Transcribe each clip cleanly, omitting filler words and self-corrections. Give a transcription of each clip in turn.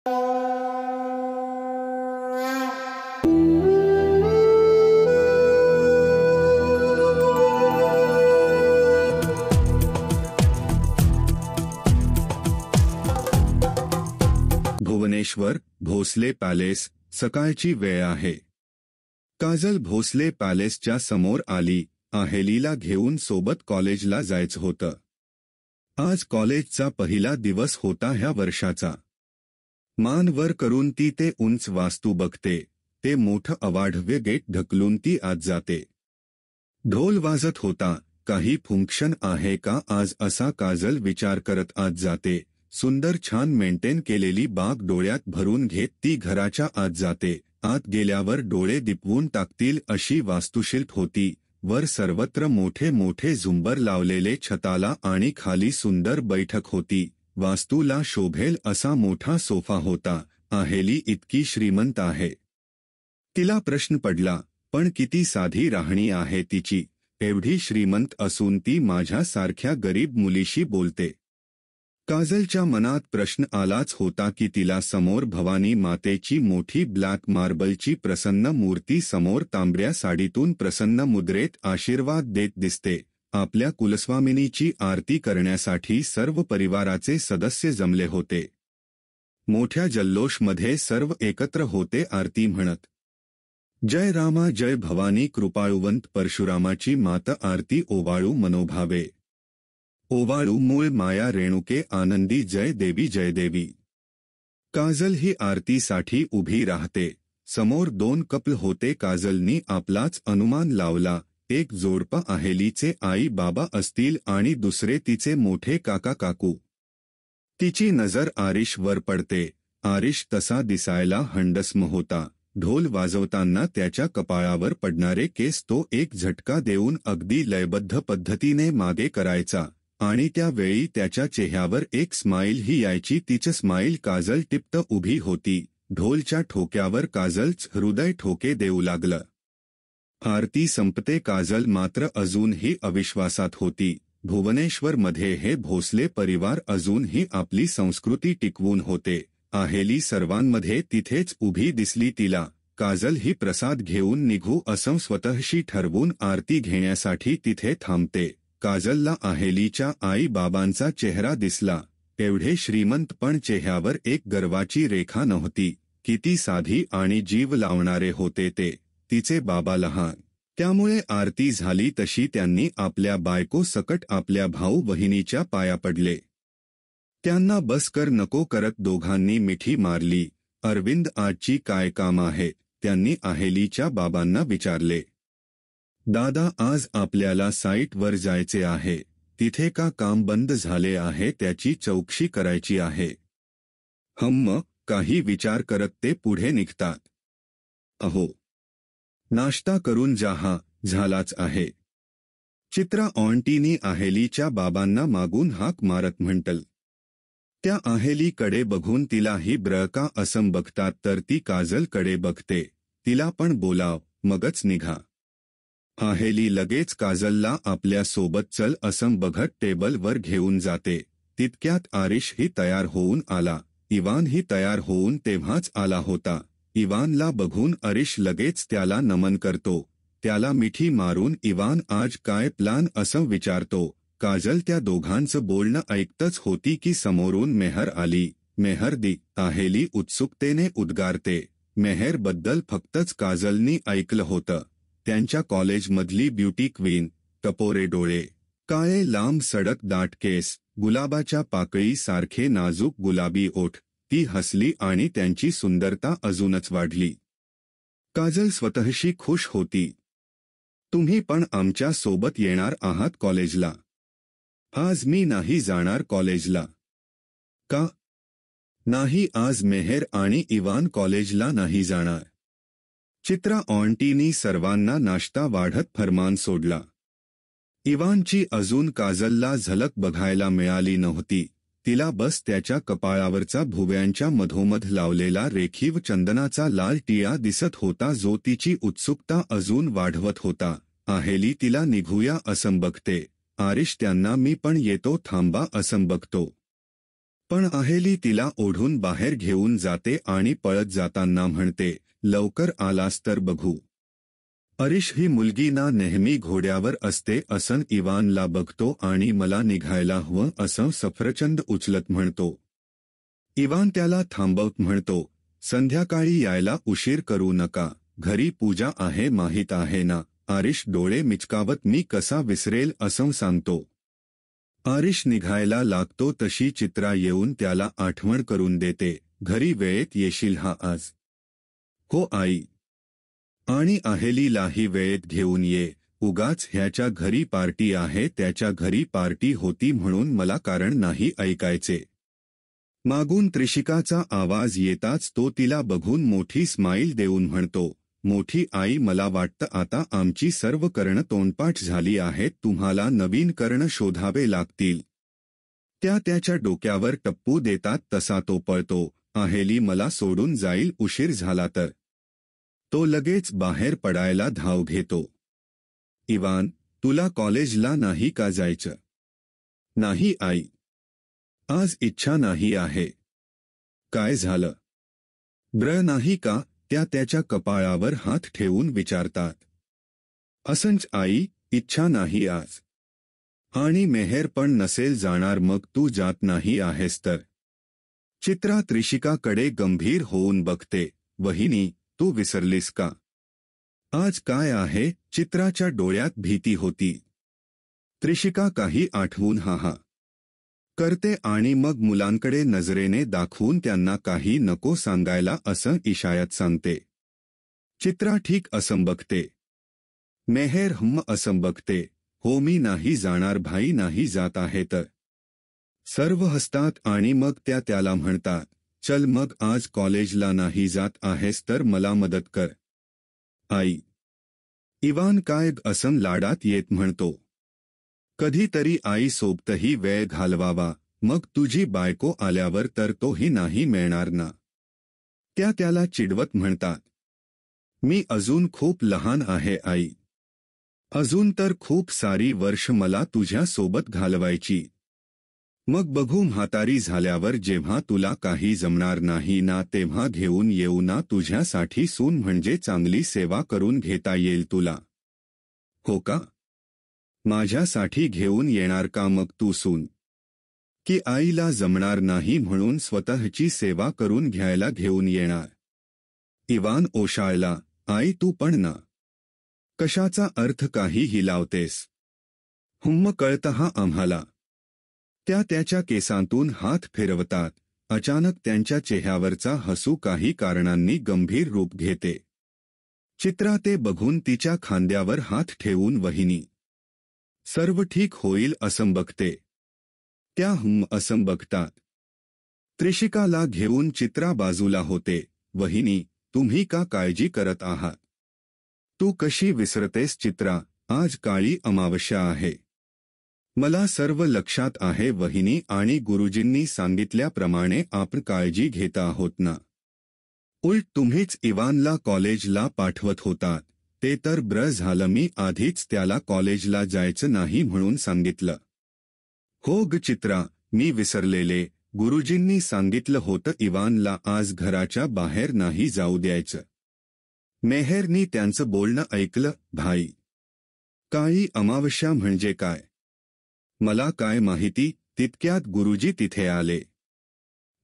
Bhubaneswar Bhosale palace. सकाळची वेळ आहे. काजल भोसले पॅलेसच्या समोर आली. अहेलीला घेऊन सोबत कॉलेजला जायचं होतं. आज कॉलेजचा पहिला दिवस होता ह्या वर्षाचा. मान वर करून ती ते उंच वास्तू बघते. ते मोठं अवाढव्य गेट ढकलून ती आत जाते. ढोल वाजत होता. काही फंक्शन आहे का आज असा काजल विचार करत आत जाते. सुंदर छान मेंटेन केलेली बाग डोळ्यात भरून घेत ती घराच्या आत जाते. आत गेल्यावर डोळे दिपवून टाकतील अशी वास्तुशिल्प होती. वर सर्वत्र मोठे मोठे झुंबर लावलेले छताला आणि खाली सुंदर बैठक होती. वास्तूला शोभेल असा मोठा सोफा होता. अहेली इतकी श्रीमंत आहे. तिला प्रश्न पडला, पण किती साधी राहणी आहे तिची. एवढी श्रीमंत असून ती माझ्यासारख्या गरीब मुलीशी बोलते. काजलच्या मनात प्रश्न आलाच होता की तिला समोर भवानी मातेची मोठी ब्लॅक मार्बलची प्रसन्न मूर्ती समोर तांबड्या साडीतून प्रसन्न मुद्रेत आशीर्वाद देत दिसते. आपल्या कुलस्वामिनीची आरती करण्यासाठी सर्व परिवाराचे सदस्य जमले होते. मोठ्या जल्लोषमध्ये सर्व एकत्र होते आरती म्हणत. जय रामा जय भवानी कृपाळुवंत परशुरामाची मात आरती ओवाळू मनोभावे. ओवाळू मूळ माया रेणुके आनंदी जय देवी जय देवी. काजल ही आरतीसाठी उभी राहते. समोर दोन कपल होते. काजलनी आपलाच अनुमान लावला. एक जोडपं अहेलीचे आई बाबा असतील आणि दुसरे तिचे मोठे काका काकू. तिची नजर आरिश वर पडते. आरिश तसा दिसायला हंडसम होता. ढोल वाजवताना त्याच्या कपाळावर पडणारे केस तो एक झटका देऊन अगदी लयबद्ध पद्धतीने मागे करायचा आणि त्यावेळी त्याच्या चेहऱ्यावर एक स्माईल ही यायची. तिचं स्माईल काजल टिप्त उभी होती. ढोलच्या ठोक्यावर काजलच हृदय ठोके देऊ लागलं. आरती संपते. काजल मात्र अजूनही अविश्वासात होती. भुवनेश्वरमध्ये हे भोसले परिवार अजूनही आपली संस्कृती टिकवून होते. अहेली सर्वांमध्ये तिथेच उभी दिसली तिला. काजल ही प्रसाद घेऊन निघू असं स्वतःशी ठरवून आरती घेण्यासाठी तिथे थांबते. काजलला अहेलीच्या आई बाबांचा चेहरा दिसला. एवढे श्रीमंत पण चेहऱ्यावर एक गर्वाची रेखा नव्हती. किती साधी आणि जीव लावणारे होते ते. तिचे बाबा लहान. त्यामुळे आरती झाली तशी त्यांनी आपल्या बायको सकट आपल्या भाऊ बहिणीच्या पाया पडले. त्यांना बस कर नको करत दोघांनी मिठी मारली. अरविंद आजची काय काम आहे त्यांनी अहेलीच्या बाबांना विचारले. दादा आज आपल्याला साईटवर जायचे आहे. तिथे का काम बंद झाले आहे त्याची चौकशी करायची आहे. हम्म काही विचार करत ते पुढे निघतात. अहो नाश्ता करून जाहा झालाच आहे. चित्रा ऑंटीनी अहेलीच्या बाबांना मागून हाक मारत म्हटलं. त्या अहेलीकडे बघून तिलाही ब्रका असं बघतात तर ती काजलकडे बघते. तिला पण बोलाव मगच निघा. अहेली लगेच काजलला आपल्या सोबत चल असं बघत टेबलवर घेऊन जाते. तितक्यात आरिश ही तयार होऊन आला. इवान ही तयार होऊन तेव्हाच आला होता. इवानला बघून आरिश लगेच त्याला नमन करतो. त्याला मिठी मारून इवान आज काय प्लान असं विचारतो. काजल त्या दोघांचं बोलणं ऐकतच होती की समोरून मेहर आली. मेहर दी अहेली उत्सुकतेने उद्गारते. मेहरबद्दल फक्तच काजलनी ऐकलं होतं. त्यांच्या कॉलेजमधली ब्युटी क्वीन. टपोरे डोळे, काळे लांब सडक दाट केस, गुलाबाच्या पाकळीसारखे नाजूक गुलाबी ओठ. ती हसली आणि त्यांची सुंदरता अजूनच वाढली. काजल स्वतःशी खुश होती. तुम्ही पण आमच्या सोबत येणार आहात कॉलेजला? आज मी नाही जाणार कॉलेजला. का नाही? आज मेहर आणि इवान कॉलेजला नाही जाणार. चित्रा ऑंटीनी सर्वांना नाश्ता वाढत फरमान सोडला. इवानची अजून काजलला झलक बघायला मिळाली नव्हती. तिला बस त्याच्या कपाळावरचा भुवयांच्या मधोमध लावलेला रेखीव चंदनाचा लाल टिया दिसत होता जो तिची उत्सुकता अजून वाढवत होता. अहेली तिला निघूया असं बघते. आरिश त्यांना मी पण येतो थांबा असं बघतो. पण आहेली तिला ओढून बाहेर घेऊन जाते आणि पळत जाताना म्हणते, लवकर आलास तर बघू. अरिश ही मुलगी ना नेहमी घोड्यावर असते असं इवानला बघतो आणि मला निघायला हवं असं सफरचंद उचलत म्हणतो. इवान त्याला थांबवत म्हणतो, संध्याकाळी यायला उशीर करू नका, घरी पूजा आहे माहीत आहे ना. आरिश डोळे मिचकावत मी कसा विसरेल असं सांगतो. आरिश निघायला लागतो तशी चित्रा येऊन त्याला आठवण करून देते, घरी वेळेत येशील हा आज. हो आई. आणि आहेलीलाही वेळेत घेऊन ये, उगाच ह्याच्या घरी पार्टी आहे त्याच्या घरी पार्टी होती म्हणून मला कारण नाही ऐकायचे. मागून त्रिशिकाचा आवाज येताच तो तिला बघून मोठी स्माईल देऊन म्हणतो, मोठी आई मला वाटतं आता आमची सर्व करणं तोंडपाठ झाली आहेत, तुम्हाला नवीन करणं शोधावे लागतील. त्याच्या डोक्यावर टप्पू देतात तसा तो पळतो, आहेली मला सोडून जाईल उशीर झाला तर. तो लगेच बाहेर पडायला धाव घेतो. इवान, तुला कॉलेजला नाही का जायचं? नाही आई. आज इच्छा नाही आहे. काय झालं? नाही का? त्याच्या कपाळावर हात ठेवून विचारतात. असंच आई, इच्छा नाही आज. आणि मेहेर पण नसेल जाणार मग तू जात नाही आहेस तर. चित्रा त्रिशिकाकडे गंभीर होऊन बघते, वहिनी, तू विसरलीस का? आज काय आहे? चित्राच्या डोळ्यात भीती होती. त्रिशिका काही आठवून हा करते आणि मग मुलांकडे नजरेने दाखवून त्यांना काही नको सांगायला असं इशायात सांगते. चित्रा ठीक असं बघते. मेहेर असं बघते, हो मी नाही जाणार भाई नाही जात आहे तर. सर्व हसतात आणि मग त्याला म्हणतात, चल मग आज कॉलेजला नाही जात आहेस तर मला मदत कर. आई. इवान काय असं लाडात येत म्हणतो. कधीतरी आई सोबतही वेळ घालवावा, मग तुझी बायको आल्यावर तर तोही नाही मिळणार ना. त्याला चिडवत म्हणतात. मी अजून खूप लहान आहे आई. अजून तर खूप सारी वर्ष मला तुझ्या सोबत घालवायची. मग बघू म्हातारी झाल्यावर जेव्हा तुला काही जमणार नाही ना तेव्हा घेऊन येऊ ना तुझ्यासाठी सून म्हणजे चांगली सेवा करून घेता येईल तुला. हो का? माझ्यासाठी घेऊन येणार का मग तू सून? की आईला जमणार नाही म्हणून स्वतःची सेवा करून घ्यायला घेऊन येणार? इवान ओशाळला, आई तू पण ना. कशाचा अर्थ काही लावतेस? कळतं हा आम्हाला. त्याच्या केसांतून हात फिरवतात. अचानक त्यांच्या चेहऱ्यावरचा हसू काही कारणांनी गंभीर रूप घेते. चित्रा ते बघून तिच्या खांद्यावर हात ठेवून वहिनी, सर्व ठीक होईल असं बघते. त्या असं बघतात. त्रिशिकाला घेऊन चित्रा बाजूला होते. वहिनी, तुम्ही का काळजी करत आहात? तू कशी विसरतेस चित्रा, आज काळी अमावस्या आहे. मला सर्व लक्षात आहे वहिनी आणि गुरुजींनी सांगितल्याप्रमाणे आपण काळजी घेत आहोत ना. उलट तुम्हीच इवानला कॉलेजला पाठवत होतात. ते तर झालं मी आधीच त्याला कॉलेजला जायचं नाही म्हणून सांगितलं. हो ग चित्रा, मी विसरलेले. गुरुजींनी सांगितलं होतं इवानला आज घराच्या बाहेर नाही जाऊ द्यायचं. मेहेरनी त्यांचं बोलणं ऐकलं. भाई, काळी अमावस्या म्हणजे काय? मला काय माहिती? तितक्यात गुरुजी तिथे आले.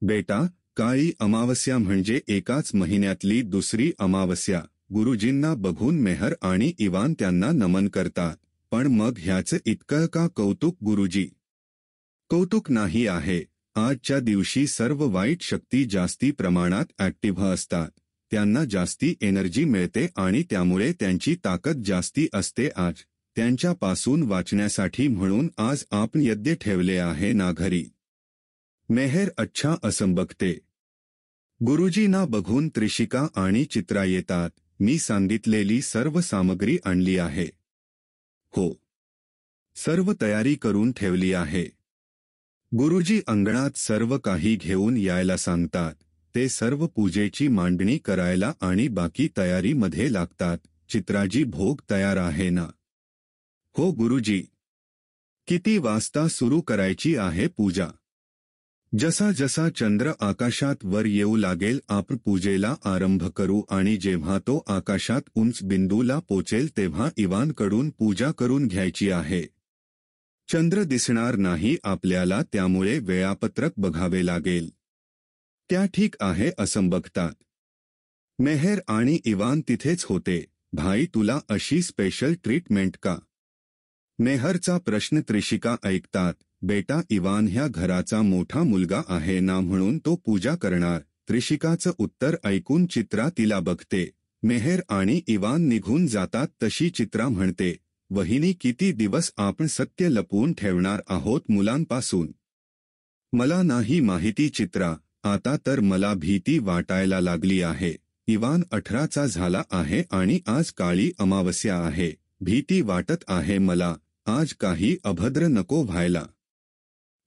बेटा, काळी अमावस्या म्हणजे एकाच महिन्यातली दुसरी अमावस्या. गुरुजींना बघून मेहर आणि इवान त्यांना नमन करतात. पण मग ह्याचं इतकं का कौतुक गुरुजी? कौतुक नाही आहे. आजच्या दिवशी सर्व वाईट शक्ती जास्ती प्रमाणात ऍक्टिव्ह असतात. त्यांना जास्ती एनर्जी मिळते आणि त्यामुळे त्यांची ताकद जास्ती असते. आज त्यांच्यापासून वाचण्यासाठी म्हणून आज आपण यज्ञ ठेवले आहे ना घरी. मेहेर अच्छा असं बघते. गुरुजींना बघून त्रिशिका आणि चित्रा येतात. मी सांगितलेली सर्व सामग्री आणली आहे. हो, सर्व तयारी करून ठेवली आहे. गुरुजी अंगणात सर्व काही घेऊन यायला सांगतात. ते सर्व पूजेची मांडणी करायला आणि बाकी तयारीमध्ये लागतात. चित्राजी भोग तयार आहे ना? हो गुरुजी. किती वाजता सुरू करायची आहे पूजा? जसा जसा चंद्र आकाशात वर येऊ लागेल आपण पूजेला आरंभ करू आणि जेव्हा तो आकाशात उंच बिंदूला पोचेल तेव्हा इवानकडून पूजा करून घ्यायची आहे. चंद्र दिसणार नाही आपल्याला त्यामुळे वेळापत्रक बघावे लागेल. त्या ठीक आहे असं बघतात. मेहर आणि इवान तिथेच होते. भाई तुला अशी स्पेशल ट्रीटमेंट का? मेहरचा प्रश्न त्रिशिका ऐकतात. बेटा इवान ह्या घराचा मोठा मुलगा आहे ना म्हणून तो पूजा करणार. त्रिशिकाचं उत्तर ऐकून चित्रा तिला बघते. मेहर आणि इवान निघून जातात तशी चित्रा म्हणते, वहिनी किती दिवस आपण सत्य लपवून ठेवणार आहोत मुलांपासून? मला नाही माहिती चित्रा, आता तर मला भीती वाटायला लागली आहे. इवान 18चा झाला आहे आणि आज काळी अमावस्या आहे. भीती वाटत आहे मला. आज काही अभद्र नको व्हायला.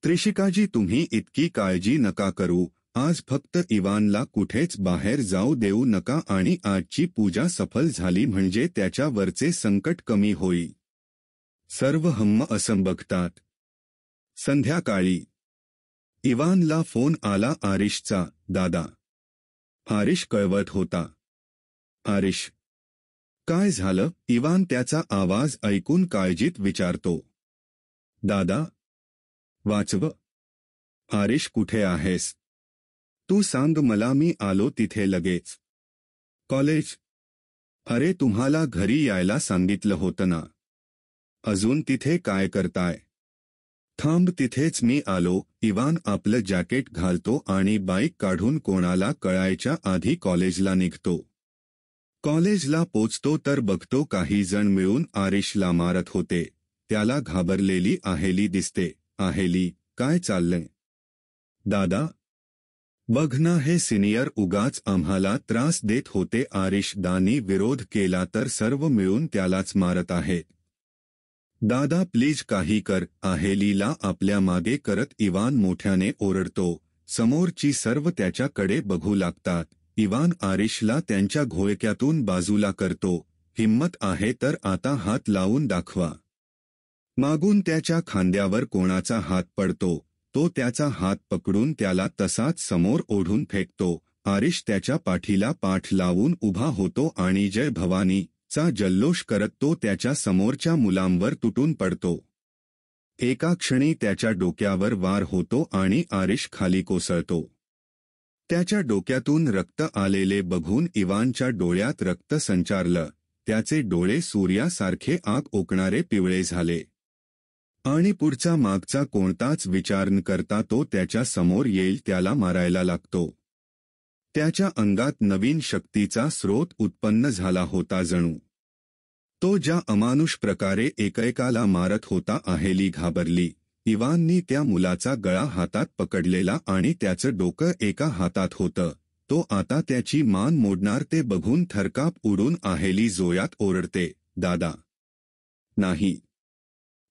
त्रिशिकाजी तुम्ही इतकी काळजी नका करू. आज फक्त इवानला कुठेच बाहेर जाऊ देऊ नका आणि आजची पूजा सफल झाली म्हणजे त्याच्यावरचे संकट कमी होईल. सर्व हम्म असं बघतात. संध्याकाळी इवानला फोन आला आरिशचा. दादा. आरिश कळवत होता. आरिश. काय झालं? इवान त्याचा आवाज ऐकून काळजीत विचारतो. दादा. वाचव. आरिश कुठे आहेस? तू सांग मला मी आलो तिथे लगेच. कॉलेज. अरे तुम्हाला घरी यायला सांगितलं होतं ना. अजून तिथे काय करताय? थांब तिथेच मी आलो. इवान आपलं जॅकेट घालतो आणि बाईक काढून कोणाला कळायच्या आधी कॉलेजला निघतो. कॉलेजला पोचतो तर बघतो काही जण मिळून आरिशला मारत होते. त्याला घाबरलेली आहेली दिसते. आहेली, काय चाललंय? दादा. बघ ना हे सिनियर उगाच आम्हाला त्रास देत होते. आरिश दानी विरोध केला तर सर्व मिळून त्यालाच मारत आहेत. दादा प्लीज काही कर. आहेलीला आपल्या मागे करत इवान मोठ्याने ओरडतो. समोरची सर्व त्याच्याकडे बघू लागतात. इवान आरिशला त्यांच्या घोळक्यातून बाजूला करतो. हिम्मत आहे तर आता हात लावून दाखवा. मागून त्याच्या खांद्यावर कोणाचा हात पडतो. तो त्याचा हात पकडून त्याला तसाच समोर ओढून फेकतो. आरिश त्याच्या पाठीला पाठ लावून उभा होतो आणि जय भवानी चा जल्लोष करत तो त्याच्या समोरच्या मुलांवर तुटून पडतो. एका क्षणी त्याच्या डोक्यावर वार होतो आणि आरिश खाली कोसळतो. त्याच्या डोक्यातून रक्त आलेले बघून इवानच्या डोळ्यात रक्त संचारलं. त्याचे डोळे सूर्यासारखे आग ओकणारे पिवळे झाले. आणि पुढचा मागचा कोणताच विचार न करता तो त्याच्या समोर येईल त्याला मारायला लागतो. त्याच्या अंगात नवीन शक्तीचा स्रोत उत्पन्न झाला होता जणू. तो ज्या अमानुष प्रकारे एकेकाला मारत होता. आहेली घाबरली. इवाननी त्या मुलाचा गळा हातात पकडलेला आणि त्याचं डोकं एका हातात होतं. तो आता त्याची मान मोडणार ते बघून थरकाप उडून आहेली जोरात ओरडते, दादा. नाही.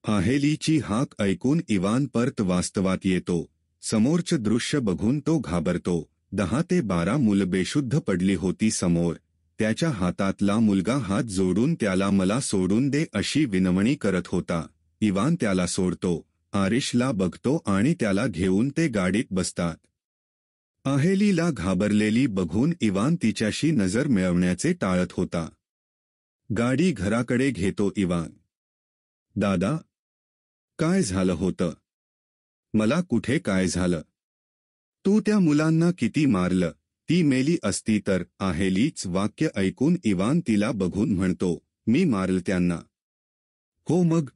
आहेलीची हाक ऐकून इवान परत वास्तवात येतो. समोरचं दृश्य बघून तो घाबरतो. 10 ते 12 मुलं बेशुद्ध पडली होती समोर. त्याच्या हातातला मुलगा हात जोडून त्याला मला सोडून दे अशी विनवणी करत होता. इवान त्याला सोडतो. आरिशला बघतो आणि त्याला घेऊन ते गाडीत बसतात. आहेलीला घाबरलेली बघून इवान तिच्याशी नजर मिळवण्याचे टाळत होता. गाडी घराकडे घेतो इवान. दादा. काय झालं होतं? मला कुठे काय झालं? तू त्या मुलांना किती मारलं? ती मेली असती तर. आहेलीच वाक्य ऐकून इवान तिला बघून म्हणतो, मी मारलं त्यांना. हो मग?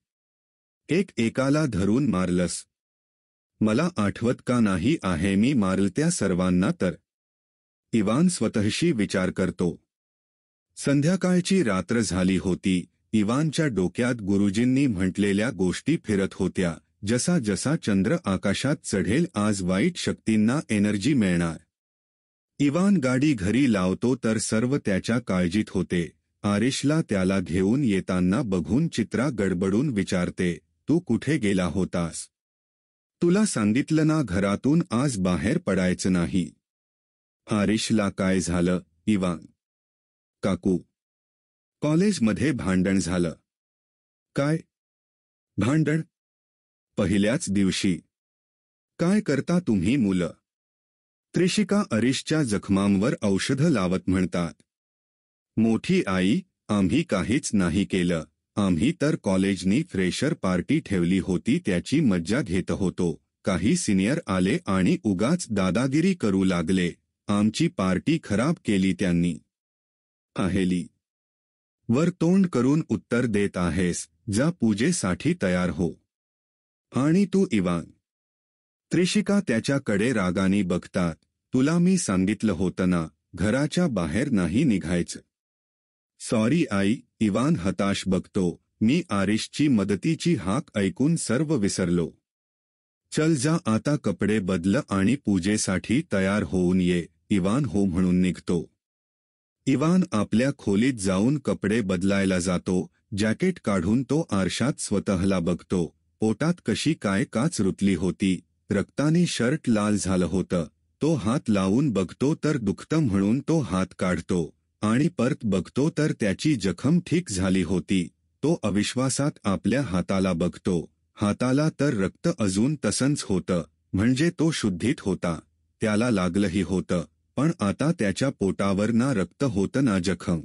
एकाला धरून मारलंस? मला आठवत का नाही आहे मी मारलं त्या सर्वांना तर? इवान स्वतःशी विचार करतो. संध्याकाळची रात्र झाली होती. इवानच्या डोक्यात गुरुजींनी म्हटलेल्या गोष्टी फिरत होत्या. जसा जसा चंद्र आकाशात चढेल आज वाईट शक्तींना एनर्जी मिळणार. इवान गाडी घरी लावतो तर सर्व त्याच्या काळजीत होते. आरिशला त्याला घेऊन येताना बघून चित्रा गडबडून विचारते, तू कुठे गेला होतास? तुला सांगितलं ना घरातून आज बाहेर पडायचं नाही. आरिशला काय झालं? इवान. काकू. कॉलेजमध्ये भांडण झालं. काय? भांडण? पहिल्याच दिवशी. काय करता तुम्ही मुलं? त्रिशिका अरिशच्या जखमांवर औषधं लावत म्हणतात. मोठी आई, आम्ही काहीच नाही केलं. आम्ही तर कॉलेजनी फ्रेशर पार्टी ठेवली होती त्याची मज्जा घेत होतो. काही सिनियर आले आणि उगाच दादागिरी करू लागले. आमची पार्टी खराब केली त्यांनी. आहेली. वर तोंड करून उत्तर देत आहेस, जा पूजेसाठी तयार हो. आणि तू इवान? त्रिशिका त्याच्याकडे रागाने बघतात. तुला मी सांगितलं होतं ना, घराच्या बाहेर नाही निघायचं. सॉरी आई, इवान हताश बघतो. मी आरिशची मदतीची हाक ऐकून सर्व विसरलो. चल जा आता कपडे बदल आणि पूजेसाठी तयार होऊन ये. इवान हो म्हणून निघतो. इवान आपल्या खोलीत जाऊन कपडे बदलायला जातो. जॅकेट काढून तो आरशात स्वतःला बघतो. पोटात कशी काय काच रुतली होती. रक्ताने शर्ट लाल झालं होतं. तो हात लावून बघतो तर दुखतं म्हणून तो हात काढतो आणि परत बघतो तर त्याची जखम ठीक झाली होती. तो अविश्वासात आपल्या हाताला बघतो. हाताला तर रक्त अजून तसंच होतं, म्हणजे तो शुद्धीत होता. त्याला लागलंही होतं, पण आता त्याच्या पोटावर ना रक्त होतं ना जखम.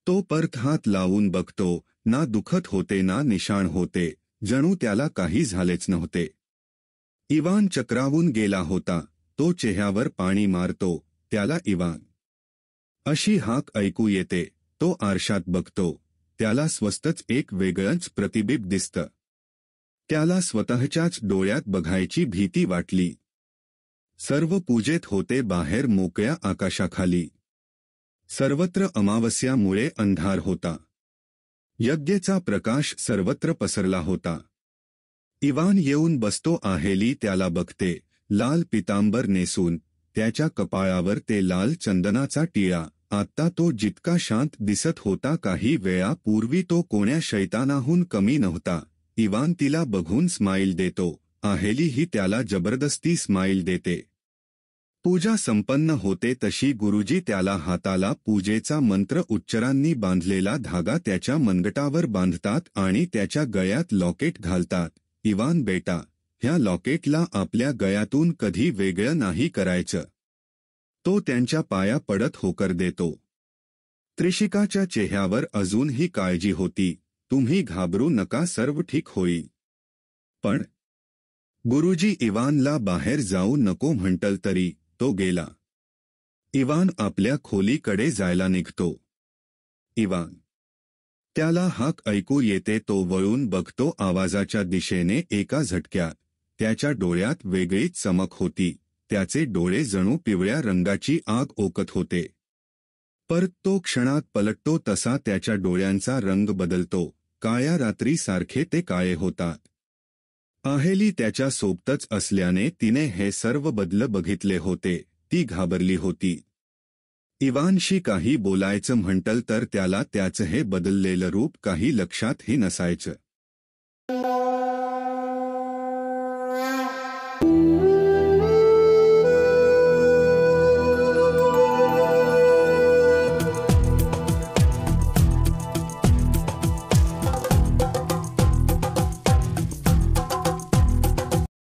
तो परत हात लावून बघतो, ना दुखत होते ना निशाण होते, जणू त्याला काही झालेच नव्हते. इवान चक्रावून गेला होता. तो चेहऱ्यावर पाणी मारतो. त्याला इवान अशी हाक ऐकू येते. तो आरशात बघतो. त्याला स्वस्तच एक वेगळंच प्रतिबिंब दिसतं. त्याला स्वतःच्याच डोळ्यात बघायची भीती वाटली. सर्व पूजेत होते बाहेर मोकळ्या आकाशाखाली. सर्वत्र अमावस्यामुळे अंधार होता. यज्ञेचा प्रकाश सर्वत्र पसरला होता. इवान येऊन बसतो. आहेली त्याला बघते. लाल पितांबर नेसून, त्याच्या कपाळावर ते लाल चंदनाचा टिळा. आत्ता तो जितका शांत दिसत होता काही वेळापूर्वी तो कोण्या शैतानाहून कमी नव्हता. इवान तिला बघून स्माईल देतो. आहेली ही त्याला जबरदस्ती स्माईल देते. पूजा संपन्न होते तशी गुरुजी त्याला हाताला पूजेचा मंत्र उच्चारांनी बांधलेला धागा त्याच्या मनगटावर बांधतात आणि त्याच्या गळ्यात लॉकेट घालतात. इवान बेटा, ह्या लॉकेटला आपल्या गळ्यातून कधी वेगळं नाही करायचं. तो त्यांच्या पाया पडत होकार देतो. त्रिशिकाच्या चेहऱ्यावर अजूनही काळजी होती. तुम्ही घाबरू नका, सर्व ठीक होईल. पण गुरुजी इवानला बाहेर जाऊ नको म्हणतल तरी तो गेला. इवान आपल्या खोलीकडे जायला निघतो. इवान त्याला हाक ऐकू येते. तो वळून बघतो. आवाजाच्या दिशेने एका झटक्यात त्याच्या डोळ्यात वेगळीच चमक होती. त्याचे डोळे जणू पिवळ्या रंगाची आग ओकत होते. परत तो क्षणात पलटतो तसा त्याच्या डोळ्यांचा रंग बदलतो. काळ्या रात्रीसारखे ते काळे होतात. आहेली त्याच्या सोबतच असल्याने तिने हे सर्व बदल बघितले होते. ती घाबरली होती. इवानशी काही बोलायचं म्हटलं तर त्याला त्याचं हे बदललेलं रूप काही लक्षातही नसायचं.